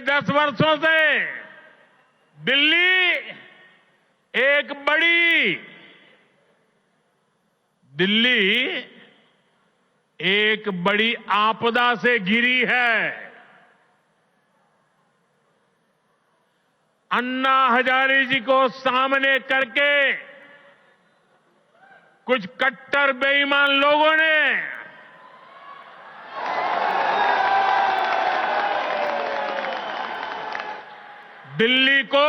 10 वर्षों से दिल्ली एक बड़ी आपदा से घिरी है। अन्ना हजारे जी को सामने करके कुछ कट्टर बेईमान लोगों ने दिल्ली को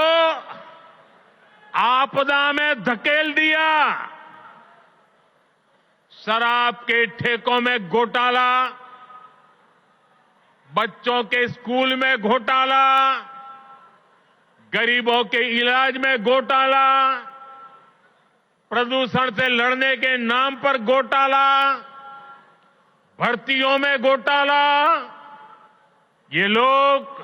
आपदा में धकेल दिया। शराब के ठेकों में घोटाला, बच्चों के स्कूल में घोटाला, गरीबों के इलाज में घोटाला, प्रदूषण से लड़ने के नाम पर घोटाला, भर्तियों में घोटाला। ये लोग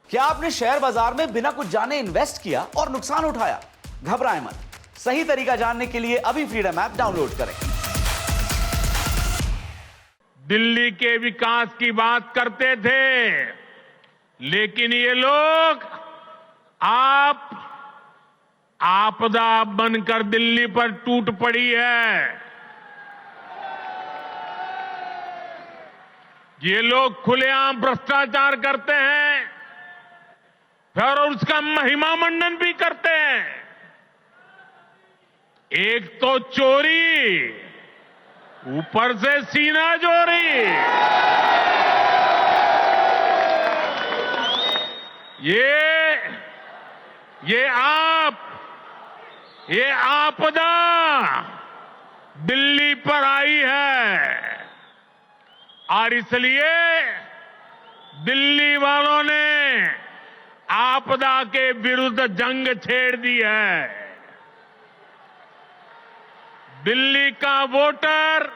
क्या आपने शेयर बाजार में बिना कुछ जाने इन्वेस्ट किया और नुकसान उठाया? घबराएं मत। सही तरीका जानने के लिए अभी फ्रीडम ऐप डाउनलोड करें। दिल्ली के विकास की बात करते थे, लेकिन ये लोग आपदा बनकर दिल्ली पर टूट पड़ी है। ये लोग खुलेआम भ्रष्टाचार करते हैं, फिर उसका महिमा मंडन भी करते हैं। एक तो चोरी, ऊपर से सीना चोरी। ये आपदा दिल्ली पर आई है और इसलिए दिल्ली वालों ने आपदा के विरुद्ध जंग छेड़ दी है। दिल्ली का वोटर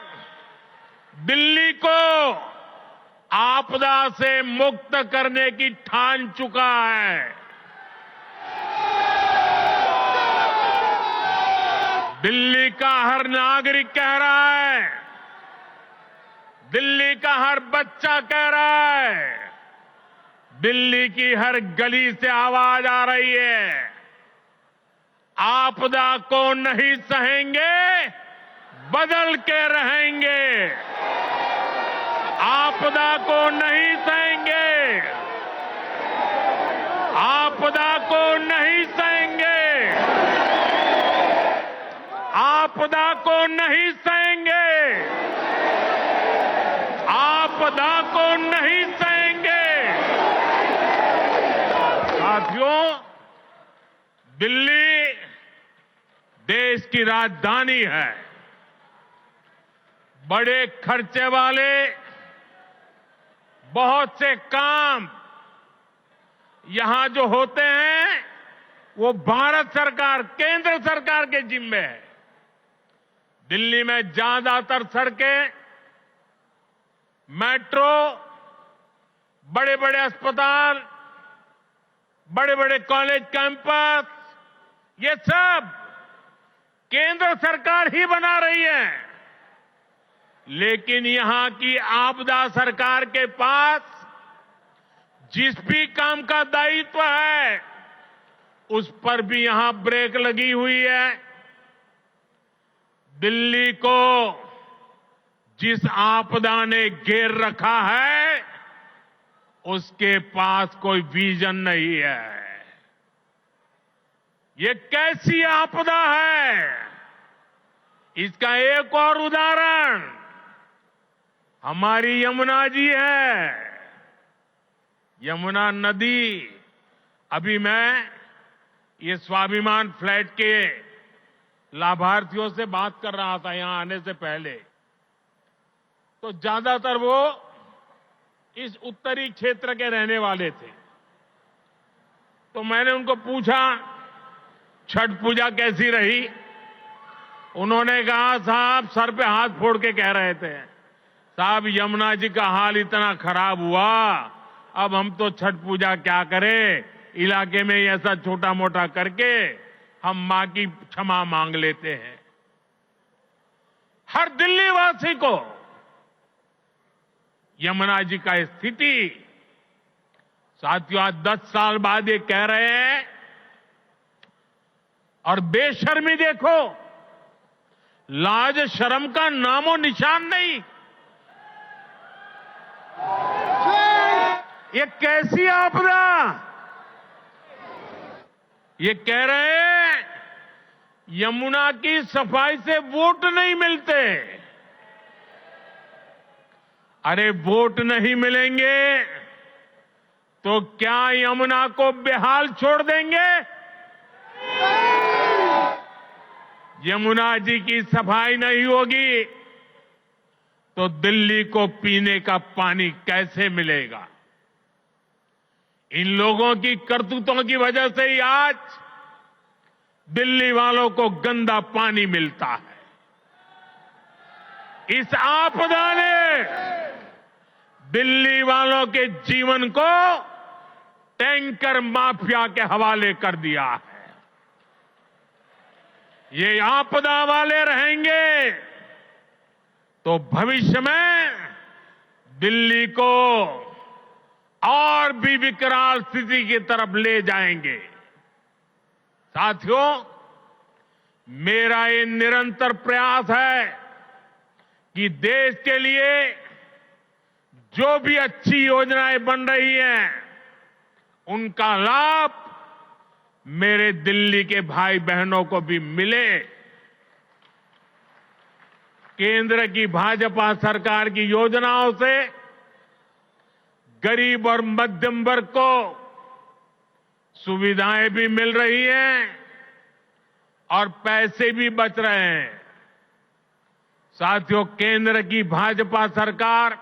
दिल्ली को आपदा से मुक्त करने की ठान चुका है। दिल्ली का हर नागरिक कह रहा है, दिल्ली का हर बच्चा कह रहा है, दिल्ली की हर गली से आवाज आ रही है, आपदा को नहीं सहेंगे, बदल के रहेंगे। आपदा को नहीं सहेंगे, आपदा को नहीं सहेंगे, आपदा को नहीं सहेंगे, आपदा को नहीं सहेंगे। साथियों, दिल्ली देश की राजधानी है। बड़े खर्चे वाले बहुत से काम यहां जो होते हैं वो भारत सरकार, केंद्र सरकार के जिम्मे है। दिल्ली में ज्यादातर सड़कें, मेट्रो, बड़े बड़े अस्पताल, बड़े बड़े कॉलेज कैंपस, ये सब केंद्र सरकार ही बना रही है। लेकिन यहां की आपदा सरकार के पास जिस भी काम का दायित्व है उस पर भी यहां ब्रेक लगी हुई है। दिल्ली को जिस आपदा ने घेर रखा है उसके पास कोई विजन नहीं है। ये कैसी आपदा है? इसका एक और उदाहरण हमारी यमुना जी है। यमुना नदी, अभी मैं ये स्वाभिमान फ्लैट के लाभार्थियों से बात कर रहा था यहां आने से पहले, तो ज्यादातर वो इस उत्तरी क्षेत्र के रहने वाले थे। तो मैंने उनको पूछा छठ पूजा कैसी रही। उन्होंने कहा, साहब सर पे हाथ फोड़ के कह रहे थे, साहब यमुना जी का हाल इतना खराब हुआ, अब हम तो छठ पूजा क्या करें, इलाके में ही ऐसा छोटा मोटा करके हम मां की क्षमा मांग लेते हैं। हर दिल्ली वासी को यमुना जी का स्थिति साथियों, आज 10 साल बाद ये कह रहे हैं और बेशर्मी देखो, लाज शर्म का नामो निशान नहीं। ये कैसी आपदा? ये कह रहे हैं यमुना की सफाई से वोट नहीं मिलते। अरे वोट नहीं मिलेंगे तो क्या यमुना को बेहाल छोड़ देंगे? यमुना जी की सफाई नहीं होगी तो दिल्ली को पीने का पानी कैसे मिलेगा? इन लोगों की करतूतों की वजह से ही आज दिल्ली वालों को गंदा पानी मिलता है। इस आपदा ने दिल्ली वालों के जीवन को टैंकर माफिया के हवाले कर दिया है। ये आपदा वाले रहेंगे तो भविष्य में दिल्ली को और भी विकराल स्थिति की तरफ ले जाएंगे। साथियों, मेरा ये निरंतर प्रयास है कि देश के लिए जो भी अच्छी योजनाएं बन रही हैं, उनका लाभ मेरे दिल्ली के भाई बहनों को भी मिले। केंद्र की भाजपा सरकार की योजनाओं से गरीब और मध्यम वर्ग को सुविधाएं भी मिल रही हैं और पैसे भी बच रहे हैं। साथियों, केंद्र की भाजपा सरकार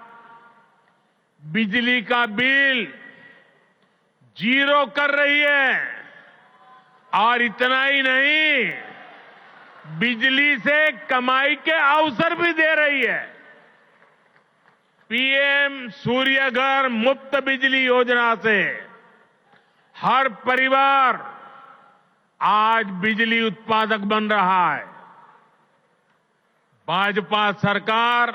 बिजली का बिल 0 कर रही है और इतना ही नहीं, बिजली से कमाई के अवसर भी दे रही है। पीएम सूर्य घर मुफ्त बिजली योजना से हर परिवार आज बिजली उत्पादक बन रहा है। भाजपा सरकार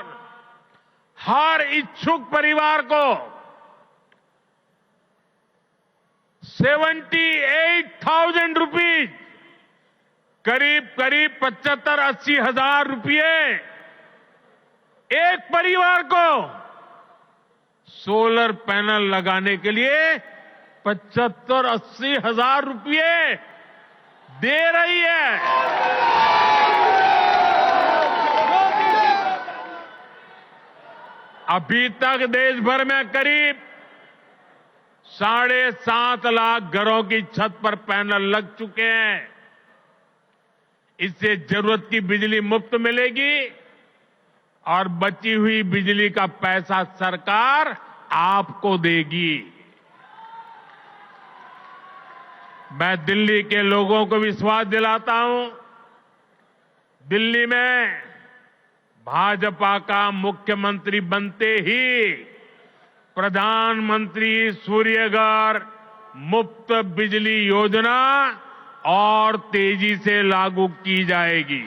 हर इच्छुक परिवार को 78,000 रुपीज, करीब 75-80 हजार रुपये एक परिवार को सोलर पैनल लगाने के लिए 75-80 हजार रुपये दे रही है। अभी तक देश भर में करीब 7.5 लाख घरों की छत पर पैनल लग चुके हैं। इससे जरूरत की बिजली मुफ्त मिलेगी और बची हुई बिजली का पैसा सरकार आपको देगी। मैं दिल्ली के लोगों को विश्वास दिलाता हूं, दिल्ली में भाजपा का मुख्यमंत्री बनते ही प्रधानमंत्री सूर्यघर मुफ्त बिजली योजना और तेजी से लागू की जाएगी।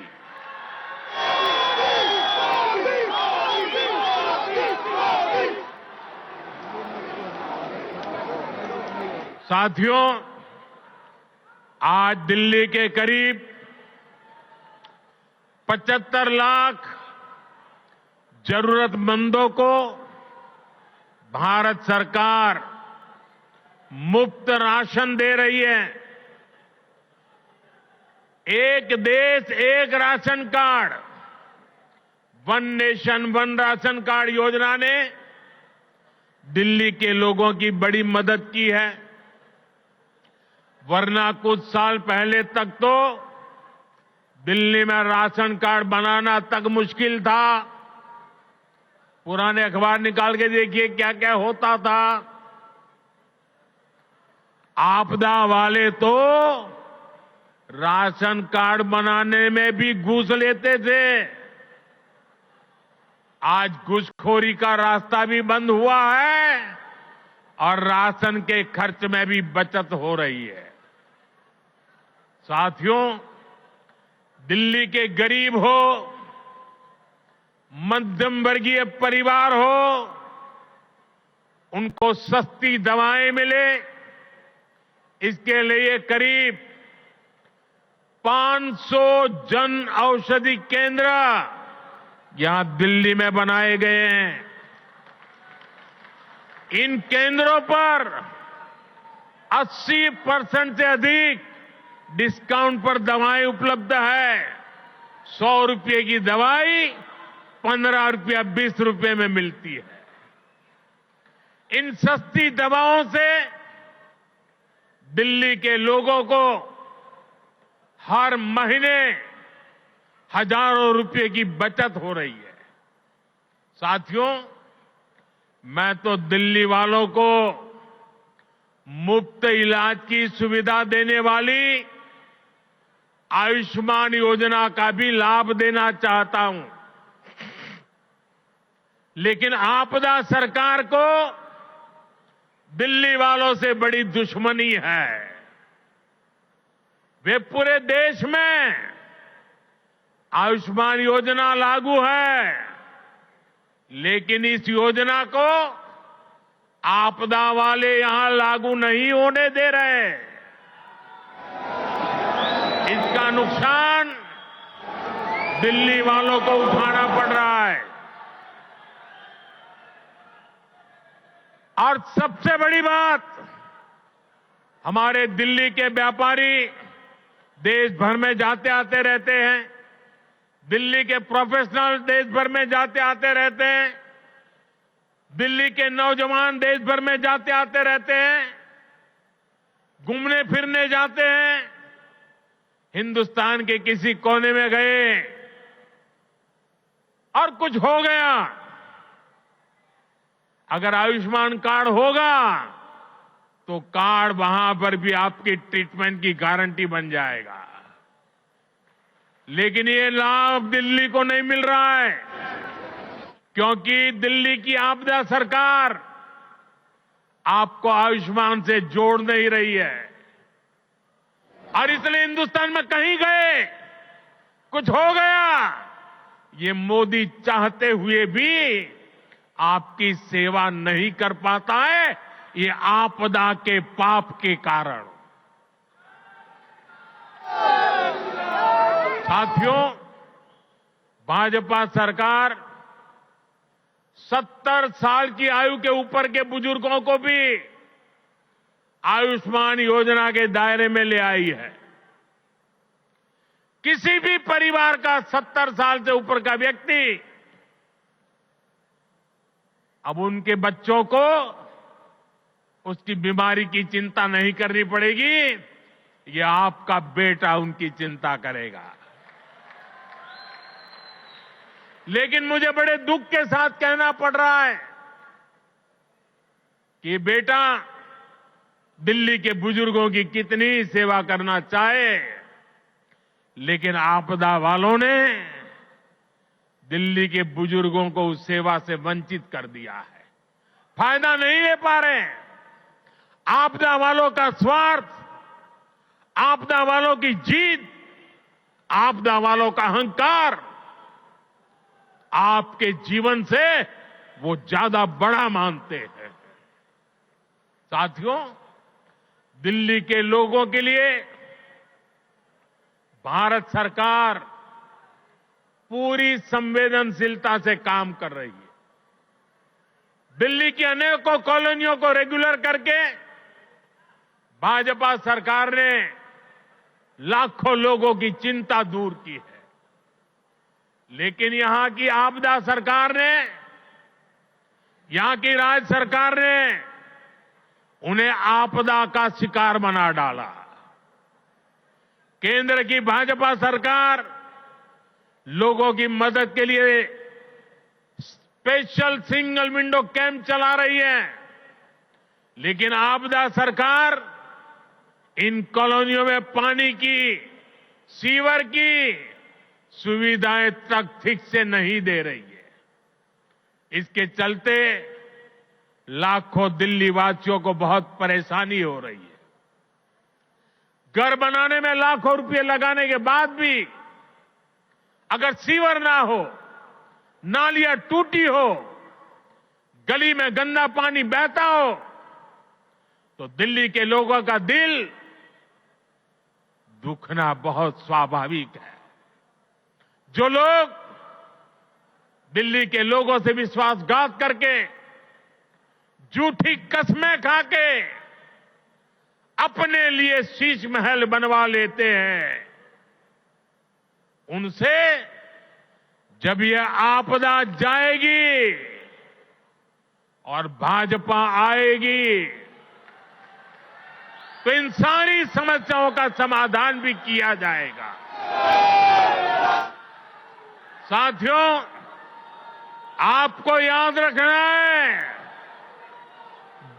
साथियों, आज दिल्ली के करीब 75 लाख जरूरतमंदों को भारत सरकार मुफ्त राशन दे रही है। एक देश एक ration card, one nation one ration card योजना ने दिल्ली के लोगों की बड़ी मदद की है। वरना कुछ साल पहले तक तो दिल्ली में राशन कार्ड बनाना तक मुश्किल था। पुराने अखबार निकाल के देखिए क्या क्या होता था। आपदा वाले तो राशन कार्ड बनाने में भी घूस लेते थे। आज घूसखोरी का रास्ता भी बंद हुआ है और राशन के खर्च में भी बचत हो रही है। साथियों, दिल्ली के गरीब हो, मध्यम वर्गीय परिवार हो, उनको सस्ती दवाएं मिले, इसके लिए करीब 500 जन औषधि केंद्र यहां दिल्ली में बनाए गए हैं। इन केंद्रों पर 80% से अधिक डिस्काउंट पर दवाएं उपलब्ध है। 100 रुपये की दवाई 15 रुपया 20 रुपये में मिलती है। इन सस्ती दवाओं से दिल्ली के लोगों को हर महीने हजारों रुपए की बचत हो रही है। साथियों, मैं तो दिल्ली वालों को मुफ्त इलाज की सुविधा देने वाली आयुष्मान योजना का भी लाभ देना चाहता हूं, लेकिन आपदा सरकार को दिल्ली वालों से बड़ी दुश्मनी है। वे पूरे देश में आयुष्मान योजना लागू है, लेकिन इस योजना को आपदा वाले यहां लागू नहीं होने दे रहे। इसका नुकसान दिल्ली वालों को उठाना पड़ रहा है। और सबसे बड़ी बात, हमारे दिल्ली के व्यापारी देश भर में जाते आते रहते हैं, दिल्ली के प्रोफेशनल देश भर में जाते आते रहते हैं, दिल्ली के नौजवान देश भर में जाते आते रहते हैं, घूमने फिरने जाते हैं। हिंदुस्तान के किसी कोने में गए और कुछ हो गया, अगर आयुष्मान कार्ड होगा तो कार्ड वहां पर भी आपकी ट्रीटमेंट की गारंटी बन जाएगा। लेकिन ये लाभ दिल्ली को नहीं मिल रहा है, क्योंकि दिल्ली की आपदा सरकार आपको आयुष्मान से जोड़ नहीं रही है। और इसलिए हिंदुस्तान में कहीं गए, कुछ हो गया, ये मोदी चाहते हुए भी आपकी सेवा नहीं कर पाता है, ये आपदा के पाप के कारण। साथियों, भाजपा सरकार 70 साल की आयु के ऊपर के बुजुर्गों को भी आयुष्मान योजना के दायरे में ले आई है। किसी भी परिवार का 70 साल से ऊपर का व्यक्ति, अब उनके बच्चों को उसकी बीमारी की चिंता नहीं करनी पड़ेगी, ये आपका बेटा उनकी चिंता करेगा। लेकिन मुझे बड़े दुख के साथ कहना पड़ रहा है कि बेटा दिल्ली के बुजुर्गों की कितनी सेवा करना चाहे, लेकिन आपदा वालों ने दिल्ली के बुजुर्गों को उस सेवा से वंचित कर दिया है। फायदा नहीं ले पा रहे हैं। आपदा वालों का स्वार्थ, आपदा वालों की जीत, आपदा वालों का अहंकार आपके जीवन से वो ज्यादा बड़ा मानते हैं। साथियों, दिल्ली के लोगों के लिए भारत सरकार पूरी संवेदनशीलता से काम कर रही है। दिल्ली की अनेकों कॉलोनियों को रेगुलर करके भाजपा सरकार ने लाखों लोगों की चिंता दूर की है। लेकिन यहां की आपदा सरकार ने, यहां की राज्य सरकार ने उन्हें आपदा का शिकार बना डाला। केंद्र की भाजपा सरकार लोगों की मदद के लिए स्पेशल सिंगल विंडो कैंप चला रही है, लेकिन आपदा सरकार इन कॉलोनियों में पानी की, सीवर की सुविधाएं तक ठीक से नहीं दे रही है। इसके चलते लाखों दिल्ली वासियों को बहुत परेशानी हो रही है। घर बनाने में लाखों रुपए लगाने के बाद भी अगर सीवर ना हो, नालियां टूटी हो, गली में गंदा पानी बहता हो तो दिल्ली के लोगों का दिल दुखना बहुत स्वाभाविक है। जो लोग दिल्ली के लोगों से विश्वासघात करके झूठी कस्में खाके अपने लिए शीश महल बनवा लेते हैं, उनसे जब यह आपदा जाएगी और भाजपा आएगी तो इन सारी समस्याओं का समाधान भी किया जाएगा। साथियों, आपको याद रखना है,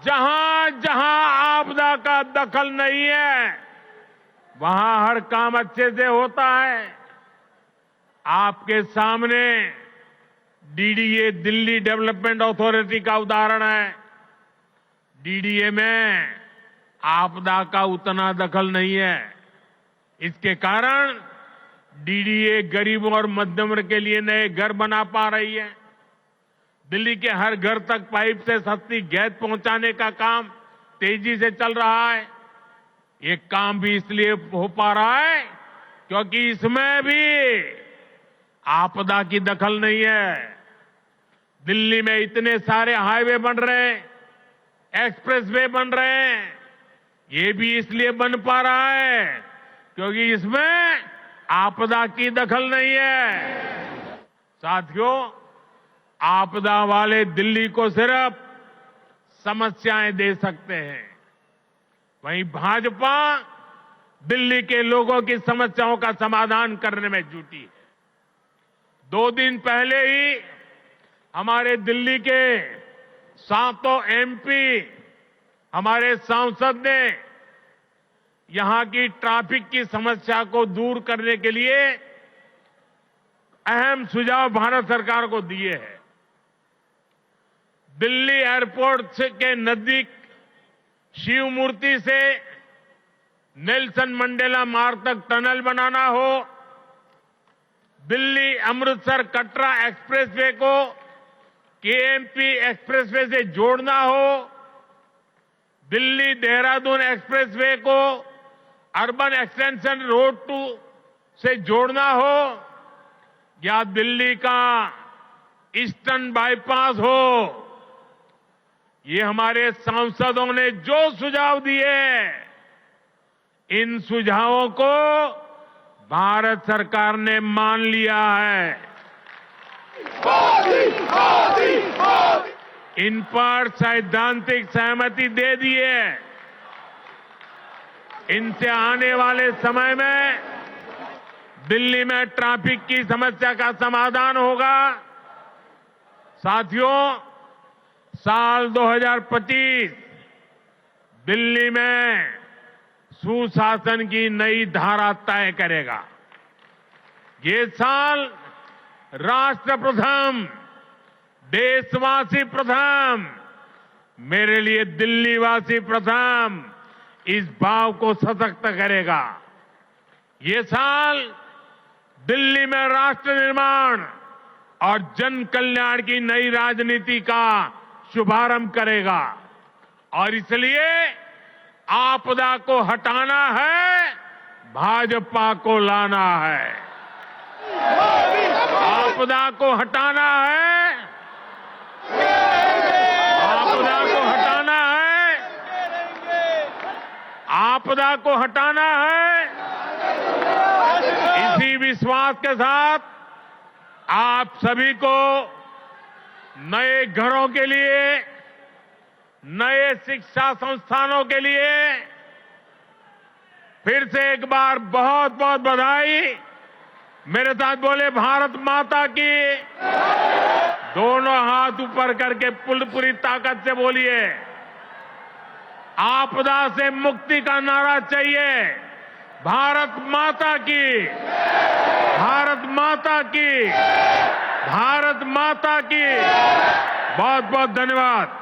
जहां जहां आपदा का दखल नहीं है वहां हर काम अच्छे से होता है। आपके सामने डीडीए दिल्ली डेवलपमेंट अथॉरिटी का उदाहरण है। डीडीए में आपदा का उतना दखल नहीं है। इसके कारण डीडीए गरीबों और मध्यम वर्ग के लिए नए घर बना पा रही है। दिल्ली के हर घर तक पाइप से सस्ती गैस पहुंचाने का काम तेजी से चल रहा है। ये काम भी इसलिए हो पा रहा है क्योंकि इसमें भी आपदा की दखल नहीं है। दिल्ली में इतने सारे हाईवे बन रहे हैं, एक्सप्रेसवे बन रहे हैं, ये भी इसलिए बन पा रहा है क्योंकि इसमें आपदा की दखल नहीं है। साथियों, आपदा वाले दिल्ली को सिर्फ समस्याएं दे सकते हैं, वहीं भाजपा दिल्ली के लोगों की समस्याओं का समाधान करने में जुटी है। 2 दिन पहले ही हमारे दिल्ली के 7 एमपी हमारे सांसद ने यहां की ट्रैफिक की समस्या को दूर करने के लिए अहम सुझाव भारत सरकार को दिए हैं। दिल्ली एयरपोर्ट के नजदीक शिव मूर्ति से नेल्सन मंडेला मार्ग तक टनल बनाना हो, दिल्ली अमृतसर कटरा एक्सप्रेसवे को केएमपी एक्सप्रेसवे से जोड़ना हो, दिल्ली देहरादून एक्सप्रेसवे को अर्बन एक्सटेंशन रोड 2 से जोड़ना हो, या दिल्ली का ईस्टर्न बाईपास हो, ये हमारे सांसदों ने जो सुझाव दिए, इन सुझावों को भारत सरकार ने मान लिया है। इन पर सैद्धांतिक सहमति दे दी है। इनसे आने वाले समय में दिल्ली में ट्रैफिक की समस्या का समाधान होगा। साथियों, साल 2025 दिल्ली में सुशासन की नई धारा तय करेगा। ये साल राष्ट्र प्रथम, देशवासी प्रथम, मेरे लिए दिल्लीवासी प्रथम, इस भाव को सशक्त करेगा। ये साल दिल्ली में राष्ट्र निर्माण और जन कल्याण की नई राजनीति का शुभारंभ करेगा। और इसलिए आपदा को हटाना है, भाजपा को लाना है। आपदा को हटाना है, आपदा को हटाना है, आपदा को हटाना है। इसी विश्वास के साथ आप सभी को नए घरों के लिए, नए शिक्षा संस्थानों के लिए फिर से एक बार बहुत बहुत बधाई। मेरे साथ बोले भारत माता की। दोनों हाथ ऊपर करके पूरी ताकत से बोलिए। आपदा से मुक्ति का नारा चाहिए। भारत माता की, भारत माता की, भारत माता की। बहुत बहुत धन्यवाद।